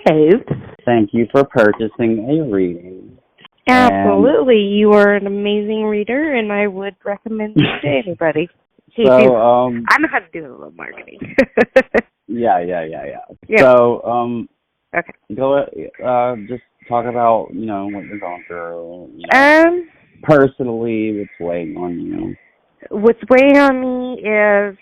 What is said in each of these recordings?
Hello. Thank you for purchasing a reading. Absolutely. You are an amazing reader, and I would recommend you to anybody. So, I know how to do a little marketing. yeah. Yeah. So, okay. Just talk about, what you're going through, personally, what's weighing on you. What's weighing on me is,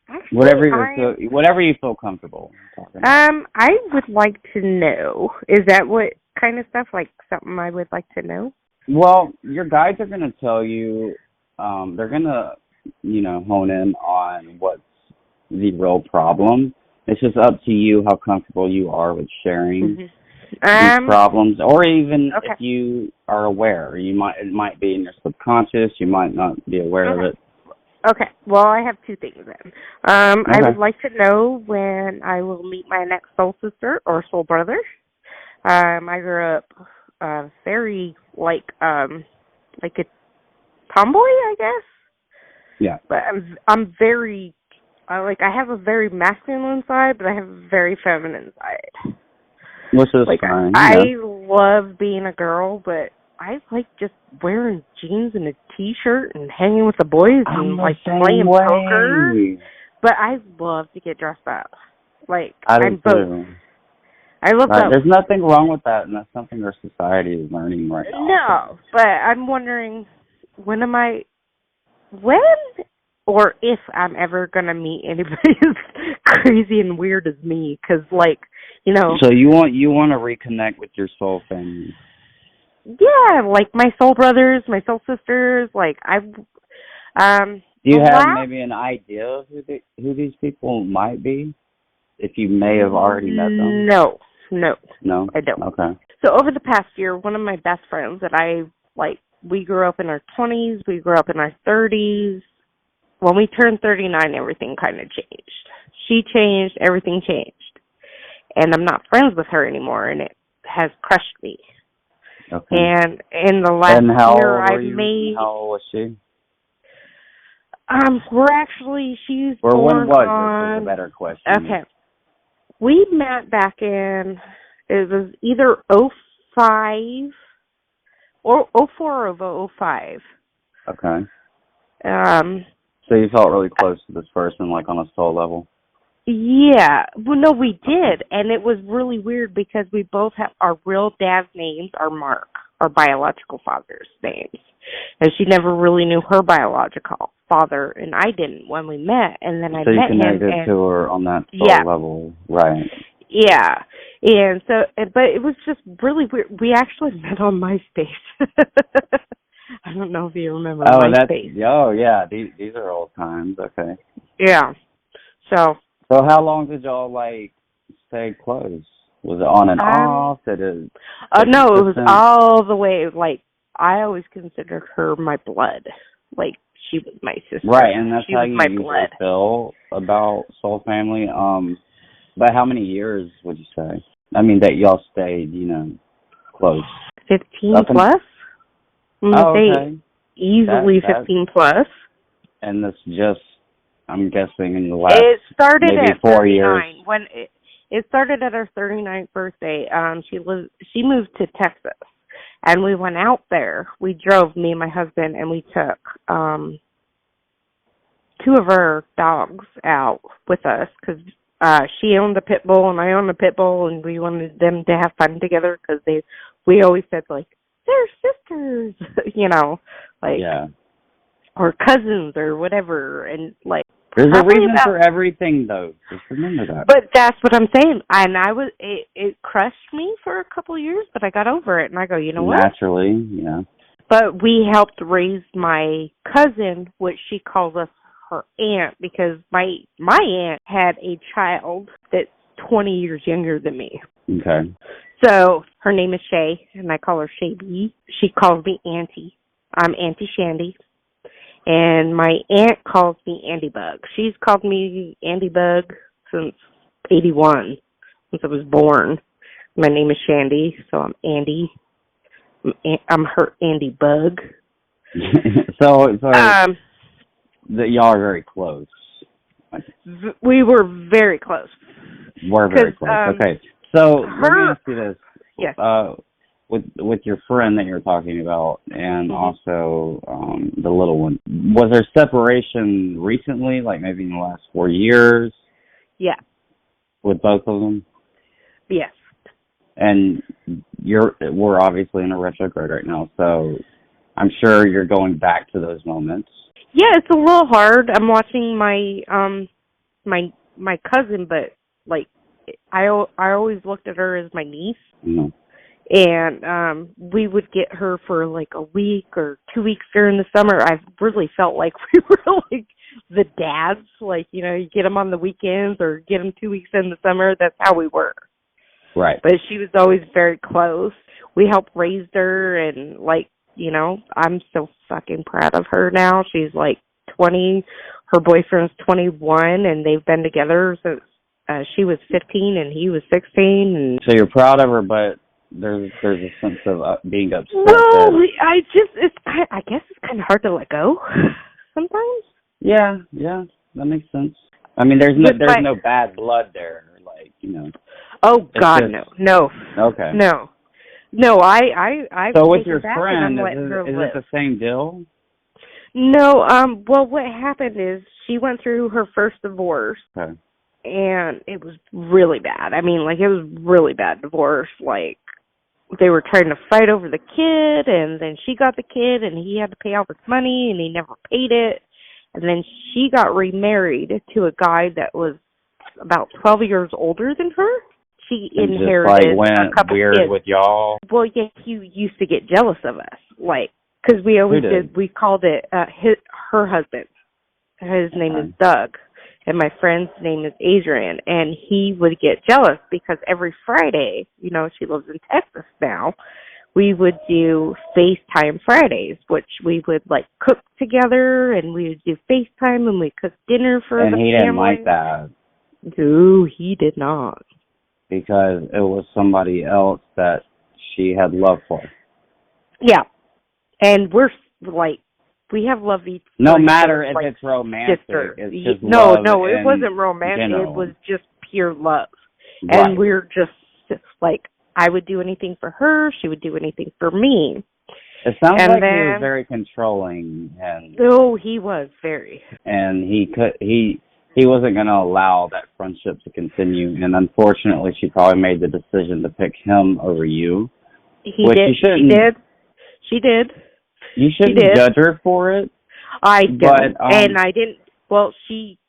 actually, whatever you feel comfortable talking about. I would like to know, is that what kind of stuff, like something I would like to know? Well, your guides are going to tell you, they're going to, hone in on what's the real problem. It's just up to you how comfortable you are with sharing these problems, or even if you are aware. It might be in your subconscious. You might not be aware of it. Okay. Well, I have two things then. I would like to know when I will meet my next soul sister or soul brother. I grew up very like a tomboy, I guess. Yeah. But I'm very I have a very masculine side, but I have a very feminine side. Which is fine. I love being a girl, but I like just wearing jeans and a t-shirt and hanging with the boys and playing poker. But I love to get dressed up. I'm both. I love that. There's nothing wrong with that, and that's something our society is learning right now. No, but I'm wondering when or if I'm ever going to meet anybody as crazy and weird as me, because, So you want to reconnect with your soul family? Yeah, like my soul brothers, my soul sisters, Do you have maybe an idea of who these people might be? If you may have already met them? No, I don't. Okay. So over the past year, one of my best friends that we grew up in our 20s, we grew up in our 30s. When we turned 39, everything kind of changed. She changed, everything changed. And I'm not friends with her anymore, and it has crushed me. Okay. And in the last year, How old was she? She's or born when was it? Is a better question. Okay. We met back in, it was either '05 or '04 or '05. Okay. So you felt really close to this person, on a soul level? Yeah. Well, no, we did. And it was really weird because we both have our real dad's names are Mark, our biological father's names. And she never really knew her biological father, and I didn't when we met. And then I met him. So you connected to her on that soul level, right? Yeah. And so, but it was just really weird. We actually met on MySpace. I don't know if you remember MySpace. Yeah. These are old times. Okay. Yeah. So how long did y'all stay close? Was it on and off? No, it was all the way. I always considered her my blood. She was my sister. Right, and that's how you usually feel about soul family. But how many years would you say? I mean, that y'all stayed, close? 15 plus. Okay. Easily 15 plus. And that's just, I'm guessing, in the last maybe at 4 years. When it started at her 39th birthday. She moved to Texas, and we went out there. We drove, me and my husband, and we took two of our dogs out with us because she owned a pit bull and I owned a pit bull, and we wanted them to have fun together because we always said they're sisters, or cousins or whatever, and there's a reason for everything, though. Just remember that. But that's what I'm saying. And it crushed me for a couple of years, but I got over it. And I go, you know what? Naturally, yeah. But we helped raise my cousin, which she calls us her aunt, because my aunt had a child that's 20 years younger than me. Okay. So her name is Shay, and I call her Shay B. She calls me Auntie. I'm Auntie Shandi. And my aunt calls me Andy Bug. She's called me Andy Bug since '81, since I was born. My name is Shandi, so I'm Andy. I'm her Andy Bug. so that y'all are very close. We were very close. We're very close. Okay. So let me ask you this. Yes. With your friend that you're talking about, and Mm-hmm. also the little one, was there separation recently, like maybe in the last 4 years? Yeah. With both of them? Yes. And we're obviously in a retrograde right now, so I'm sure you're going back to those moments. Yeah, it's a little hard. I'm watching my cousin, but like I always looked at her as my niece. Mm-hmm. And we would get her for like a week or 2 weeks during the summer. I really felt like we were like the dads, like, you know, you get them on the weekends or get them 2 weeks in the summer. That's how we were. Right. But she was always very close. We helped raise her, and like, you know, I'm so fucking proud of her now. She's like 20. Her boyfriend's 21, and they've been together since she was 15 and he was 16. And so you're proud of her, but there's a sense of being upset. Well, I guess it's kind of hard to let go sometimes. Yeah, that makes sense. I mean, there's no bad blood there, like, you know. Oh God, just, no. Okay. No. I. So with your friend, is it the same deal? No. Well, what happened is she went through her first divorce. Okay. And it was really bad. I mean, like, it was really bad divorce. Like, they were trying to fight over the kid, and then she got the kid, and he had to pay all this money, and he never paid it. And then she got remarried to a guy that was about 12 years older than her. She inherited just, like, a couple weird kids. with y'all. Well, yeah, he used to get jealous of us, like, because we always did. We called it her husband. His name is Doug. And my friend's name is Adrian, and he would get jealous because every Friday, you know, she lives in Texas now, we would do FaceTime Fridays, which we would, like, cook together, and we would do FaceTime, and we cook dinner for the family. And he didn't like that. No, he did not. Because it was somebody else that she had love for. Yeah. And we're, like, we have love each other. No matter if it's romantic. Sister. It's just no, love it wasn't romantic. General. It was just pure love. Right. And we're just, like, I would do anything for her. She would do anything for me. It sounds like he was very controlling. Oh, he was very. And he wasn't going to allow that friendship to continue. And unfortunately, she probably made the decision to pick him over you. She did. You shouldn't judge her for it. I don't. And I didn't. Well, she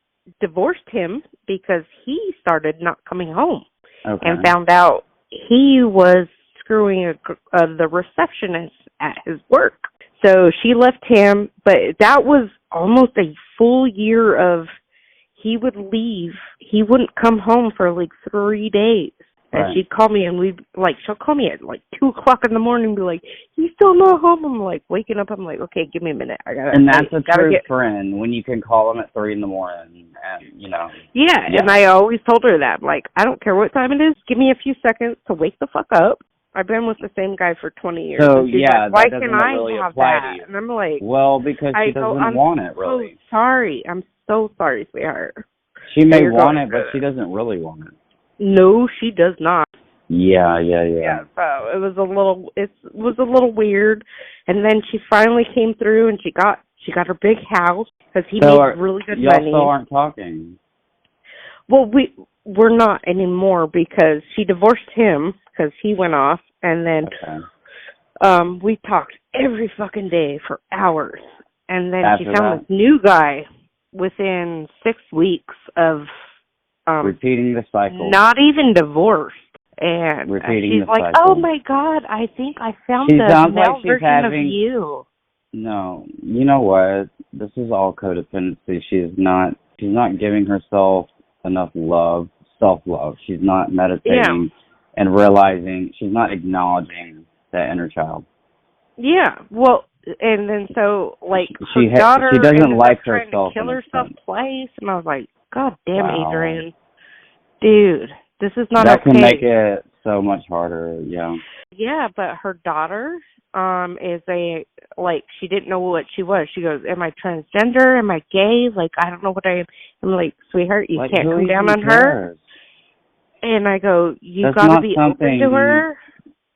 divorced him because he started not coming home. Okay. And found out he was screwing the receptionist at his work. So she left him, but that was almost a full year of he would leave. He wouldn't come home for like 3 days. And right. She'd call me, and she'll call me at like 2 o'clock in the morning and be like, he's still not home. I'm like, waking up, I'm like, okay, give me a minute. And that's a true friend, when you can call him at 3 in the morning, and, you know. Yeah, and I always told her that. Like, I don't care what time it is. Give me a few seconds to wake the fuck up. I've been with the same guy for 20 years. So, like, why can I really have apply that? to you. And I'm like, well, because she doesn't want it, really. So sorry. I'm so sorry, sweetheart. She may want it, but she doesn't really want it. No, she does not. Yeah. So it was a little weird, and then she finally came through, and she got her big house because he made really good money. You also aren't talking. Well, we're not anymore because she divorced him because he went off, and then we talked every fucking day for hours, and then she found this new guy within 6 weeks of repeating the cycle. Not even divorced. And she's like, cycle. Oh my God, I think I found the male version of you. No, you know what? This is all codependency. She's not giving herself enough love, self-love. She's not meditating and realizing, she's not acknowledging that inner child. Yeah, well, and then so, like, her daughter she doesn't like herself. Trying to kill herself twice, and I was like, God damn, Adrian. Dude, this is not that okay. That can make it so much harder, yeah. Yeah, but her daughter is she didn't know what she was. She goes, am I transgender? Am I gay? Like, I don't know what I am. I'm like, sweetheart, you can't come down on her. And I go, you That's got to not be open something to her.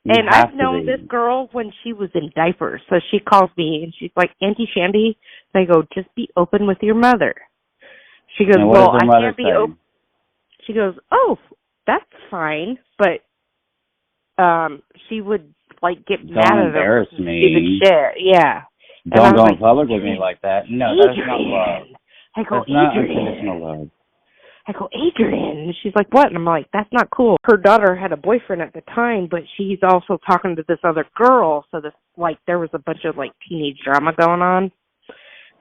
you And have I've to known this be. girl when she was in diapers. So she calls me and she's like, Auntie Shandi. And I go, just be open with your mother. She goes, And what well, does her I mother can't be say? open. She goes, oh, that's fine. But she would, like, get mad Don't at him for embarrass some stupid me. shit. Yeah. And I Don't was go in like, public with me Adrian, like that. No, that's not love. Adrian. I go, That's not Adrian. unconditional love. I go, Adrian. And she's like, what? And I'm like, that's not cool. Her daughter had a boyfriend at the time, but she's also talking to this other girl. So this, like, there was a bunch of, like, teenage drama going on.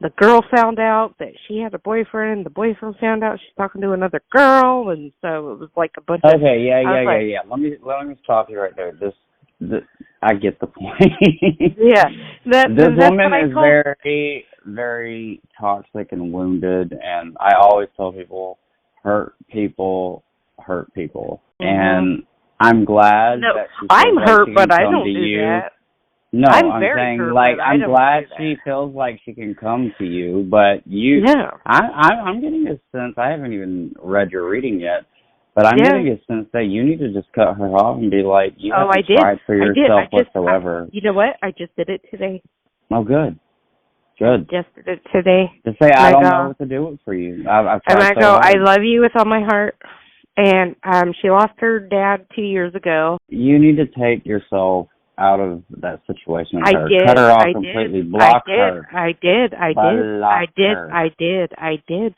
The girl found out that she had a boyfriend. The boyfriend found out she's talking to another girl. And so it was like a bunch of... Okay, yeah. Let me stop you right there. This I get the point. Yeah. This That's woman what I is told... very, very toxic and wounded, and I always tell people, hurt people hurt people. And I'm glad No, that she I'm feels like hurt, she can but I come don't to do you. that. No, I'm I'm very saying, hurt, like, but I I'm don't glad do that. she feels like she can come to you, but you, Yeah. I'm getting a sense, I haven't even read your reading yet, but I'm getting a sense that you need to just cut her off and be like, you haven't tried for yourself whatsoever. You know what? I just did it today. Oh, good. Good. Just did it today. Just say, I don't know what to do for you. I've tried and I so go, hard. I love you with all my heart. And she lost her dad 2 years ago. You need to take yourself out of that situation with her. Did. Cut her off I completely. did. Block I did. her. I did. I did. Block I did. her. I did. I did.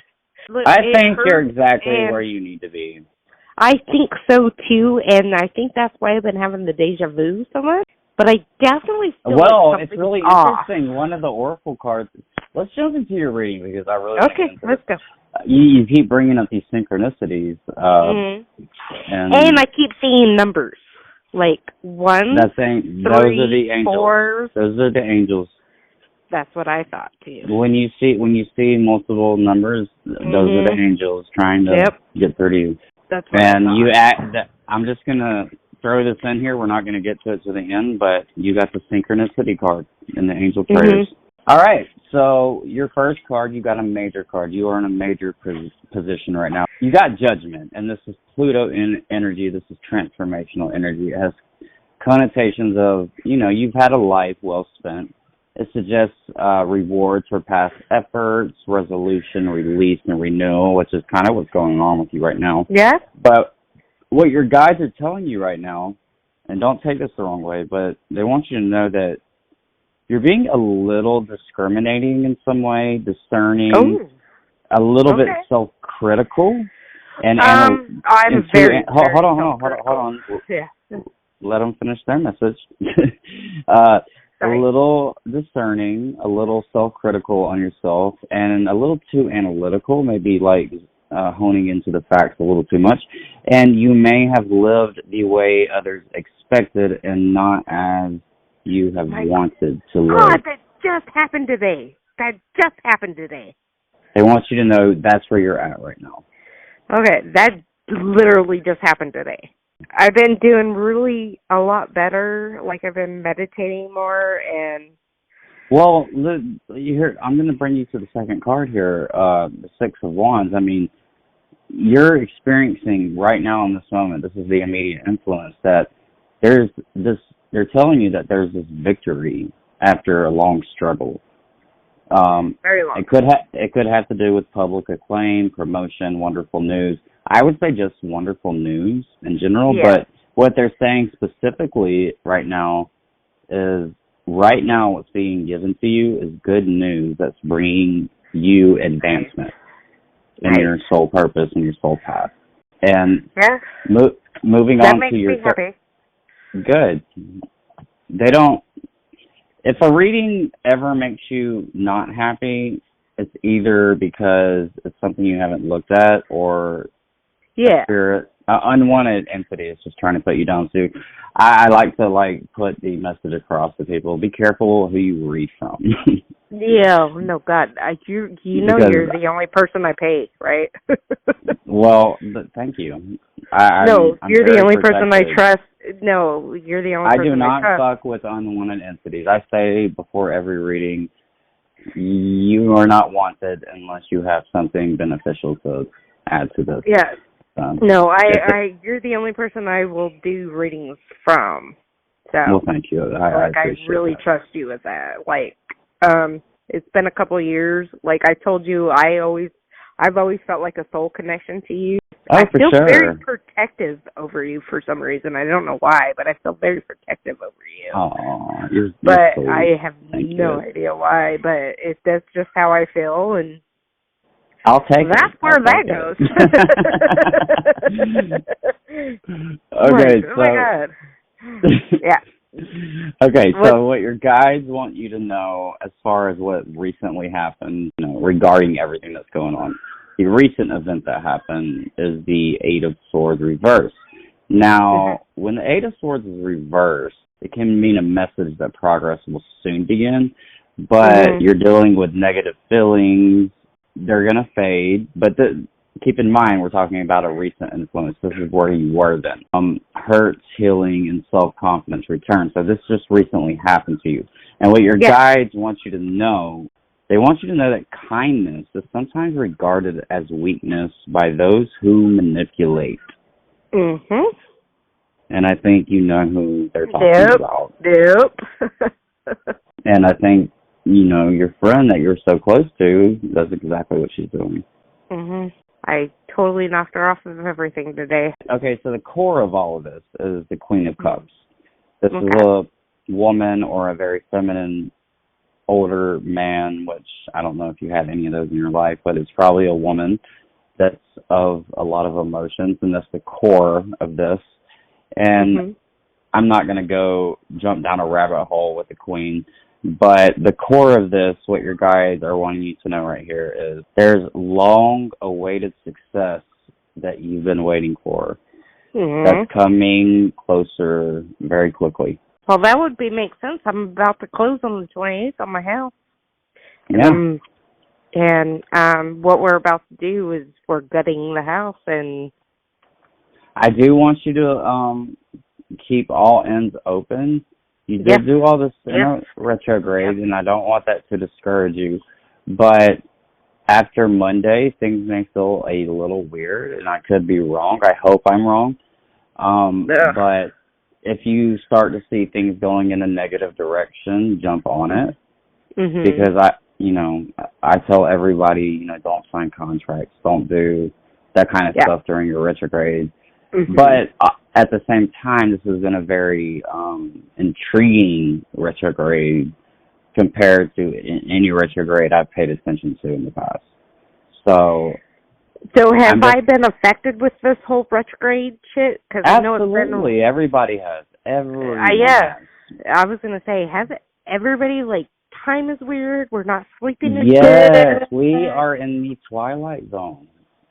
Look, I think hurt, you're exactly where you need to be. I think so too, and I think that's why I've been having the deja vu so much. But I definitely feel like it's really off. interesting. One of the oracle cards. Let's jump into your reading because I really Let's go. You keep bringing up these synchronicities, and I keep seeing numbers like 1, those 3, are the angels. 4. Those are the angels. That's what I thought too. When you see multiple numbers, those are the angels trying to get through to you. That's what I'm just gonna throw this in here. We're not gonna get to it to the end, but you got the synchronicity card in the angel prayers. All right. So your first card, you got a major card. You are in a major position right now. You got judgment, and this is Pluto energy. This is transformational energy. It has connotations of, you've had a life well spent. It suggests rewards for past efforts, resolution, release, and renewal, which is kind of what's going on with you right now. Yeah. But what your guides are telling you right now, and don't take this the wrong way, but they want you to know that you're being a little discriminating in some way, discerning, a little bit self-critical. And I'm very hold on. Yeah. Let them finish their message. A little discerning, a little self-critical on yourself, and a little too analytical, maybe like honing into the facts a little too much. And you may have lived the way others expected and not as you have wanted to live. God, that just happened today. They want you to know that's where you're at right now. Okay, that literally just happened today. I've been doing really a lot better. Like, I've been meditating more and... Well, I'm going to bring you to the second card here, the Six of Wands. I mean, you're experiencing right now in this moment, this is the immediate influence, that there's this, they're telling you that there's this victory after a long struggle. Very long. It could have to do with public acclaim, promotion, wonderful news. I would say just wonderful news in general, but what they're saying specifically right now is what's being given to you is good news that's bringing you advancement in your soul purpose and your soul path. And moving on to your... That makes me happy. Good. If a reading ever makes you not happy, it's either because it's something you haven't looked at or spirit, unwanted entity is just trying to put you down. So I like to put the message across to people. Be careful who you read from. No, God, you're the only person I pay, right? Well, thank you. You're the only person I trust. No, you're the only person I trust. I do not fuck with unwanted entities. I say before every reading, you are not wanted unless you have something beneficial to add to this. Yeah. No, you're the only person I will do readings from. So, well, thank you. I appreciate really that. trust you with that. Like, it's been a couple of years. Like I told you, I've always felt like a soul connection to you. Oh, I for feel sure. very protective over you for some reason. I don't know why, but I feel very protective over you. Oh, you're but sweet. I have Thank no you. idea why. But that's just how I feel, and I'll take it. that's where that goes. Okay, oh my God. Yeah. Okay, so what your guides want you to know as far as what recently happened, regarding everything that's going on. The recent event that happened is the Eight of Swords reversed. Now, when the Eight of Swords is reversed, it can mean a message that progress will soon begin, but you're dealing with negative feelings. They're going to fade, but keep in mind we're talking about a recent influence. This is where you were then. Hurts, healing, and self-confidence return. So this just recently happened to you. And what your guides want you to know, they want you to know that kindness is sometimes regarded as weakness by those who manipulate. Mm-hmm. And I think you know who they're talking about. Yep. And I think, your friend that you're so close to does exactly what she's doing. Mm-hmm. I totally knocked her off of everything today. Okay, so the core of all of this is the Queen of Cups. This is a woman or a very feminine older man, which I don't know if you had any of those in your life, but it's probably a woman that's of a lot of emotions, and that's the core of this. And I'm not going to go jump down a rabbit hole with the Queen, but the core of this, what your guides are wanting you to know right here is there's long-awaited success that you've been waiting for. That's coming closer very quickly. Well, that would make sense. I'm about to close on the 28th on my house. Yeah. And what we're about to do is we're gutting the house, and I do want you to keep all ends open. You did do all this retrograde, and I don't want that to discourage you. But after Monday, things may feel a little weird, and I could be wrong. I hope I'm wrong. But if you start to see things going in a negative direction, jump on it. Because I tell everybody, don't sign contracts, don't do that kind of stuff during your retrograde. But at the same time, this has been a very intriguing retrograde compared to any retrograde I've paid attention to in the past. So have I been affected with this whole retrograde shit? Cause absolutely, everybody has. Everyone has. I was going to say, has it? Everybody, time is weird. We're not sleeping as good. Yes, we are in the twilight zone.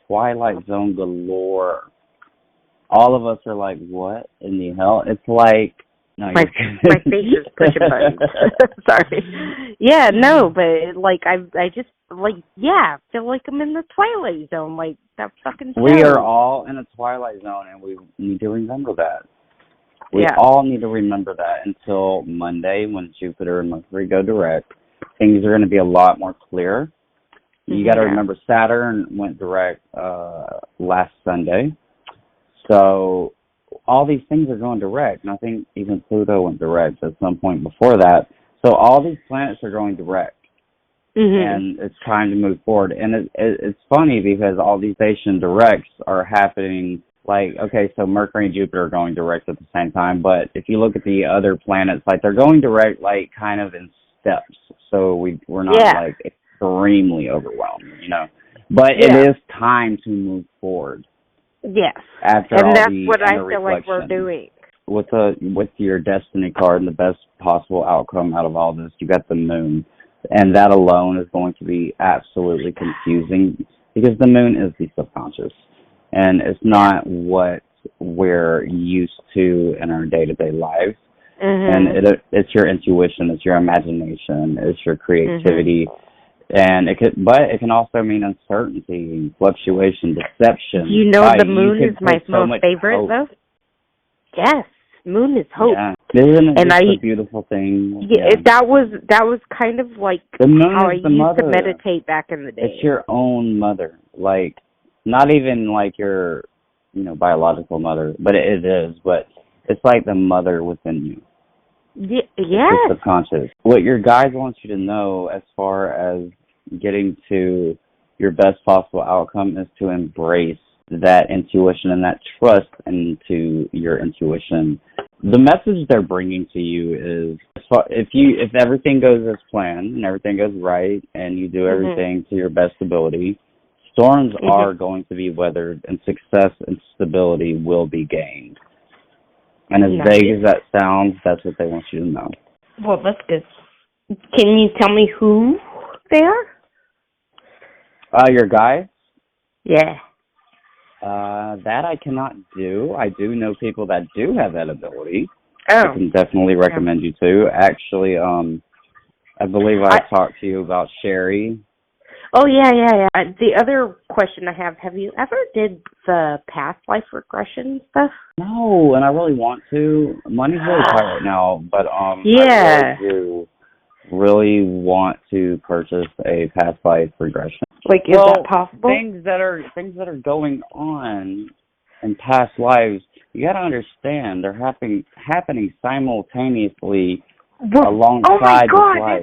Twilight zone galore. All of us are like, what in the hell? It's like... No, my face is pushing buttons. Sorry. Yeah, no, but, I just, feel like I'm in the twilight zone, that fucking show. We are all in a twilight zone, and we need to remember that. We all need to remember that until Monday when Jupiter and Mercury go direct. Things are going to be a lot more clear. You got to remember Saturn went direct last Sunday. So all these things are going direct. And I think even Pluto went direct at some point before that. So all these planets are going direct. And it's time to move forward. And it's funny because all these station directs are happening. So Mercury and Jupiter are going direct at the same time, but if you look at the other planets, they're going direct, kind of in steps. So we're not extremely overwhelmed, But it is time to move forward. Yes, after and all that's the what I feel like we're doing. With your destiny card and the best possible outcome out of all this, you got the moon, and that alone is going to be absolutely confusing because the moon is the subconscious. And it's not what we're used to in our day-to-day lives. And it's your intuition, it's your imagination, it's your creativity. And it can also mean uncertainty, fluctuation, deception. The moon is my most favorite, though? Yes, moon is hope. Yeah. Isn't it just a beautiful thing? Yeah, that was kind of like the moon how I is the used mother. to meditate back in the day. It's your own mother. Not even your biological mother, but it is. But it's like the mother within you. Yes. It's subconscious. What your guides want you to know as far as getting to your best possible outcome is to embrace that intuition and that trust into your intuition. The message they're bringing to you is if everything goes as planned and everything goes right and you do everything to your best ability, storms are going to be weathered and success and stability will be gained. And as vague as that sounds, that's what they want you to know. Well, that's good. Can you tell me who they are? Your guides? Yeah. That I cannot do. I do know people that do have that ability. Oh. I can definitely recommend you to. Actually, I believe I talked to you about Sherry. Oh, yeah. The other question I have you ever did the past life regression stuff? No, and I really want to. Money's really tight right now, but yeah. I really want to purchase a past life regression. Like, is that possible? Things that are going on in past lives, you got to understand they're happening simultaneously alongside oh my this God, life.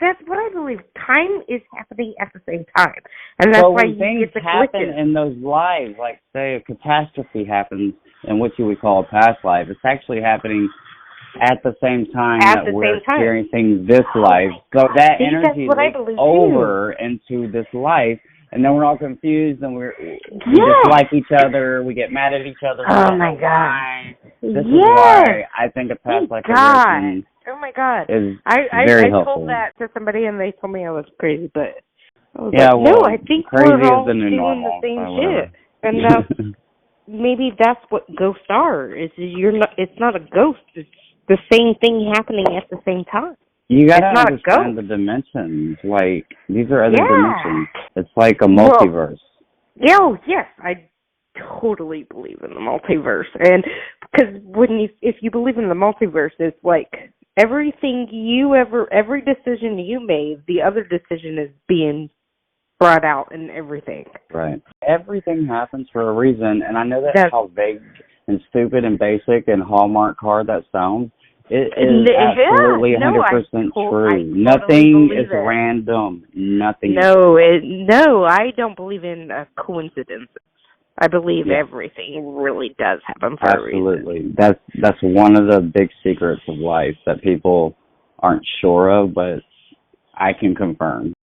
that's what I believe. Time is happening at the same time, and that's why you things get the happen glitches. in those lives, like say a catastrophe happens in what you would call a past life. It's actually happening at the same time we're experiencing this life. So that energy leaks over into this life, and then we're all confused, and we dislike each other. We get mad at each other. Oh my God! This is why I think a past life regression. Oh my God! Is I very helpful. told that to somebody, and they told me I was crazy, but I was no, I think crazy we're all is the new doing normal, the same shit, and maybe that's what ghosts are. It's not a ghost. It's the same thing happening at the same time. You gotta understand the dimensions. Like, these are other dimensions. It's like a multiverse. Well, yes, I totally believe in the multiverse. And because if you believe in the multiverse, it's like every decision you made, the other decision is being brought out and everything. Right. Everything happens for a reason, and I know that's how vague and stupid and basic and Hallmark card that sounds. It is absolutely 100% true. Nothing is random. Nothing. No, I don't believe in coincidences. I believe everything really does happen for a reason. Absolutely. That's one of the big secrets of life that people aren't sure of, but I can confirm.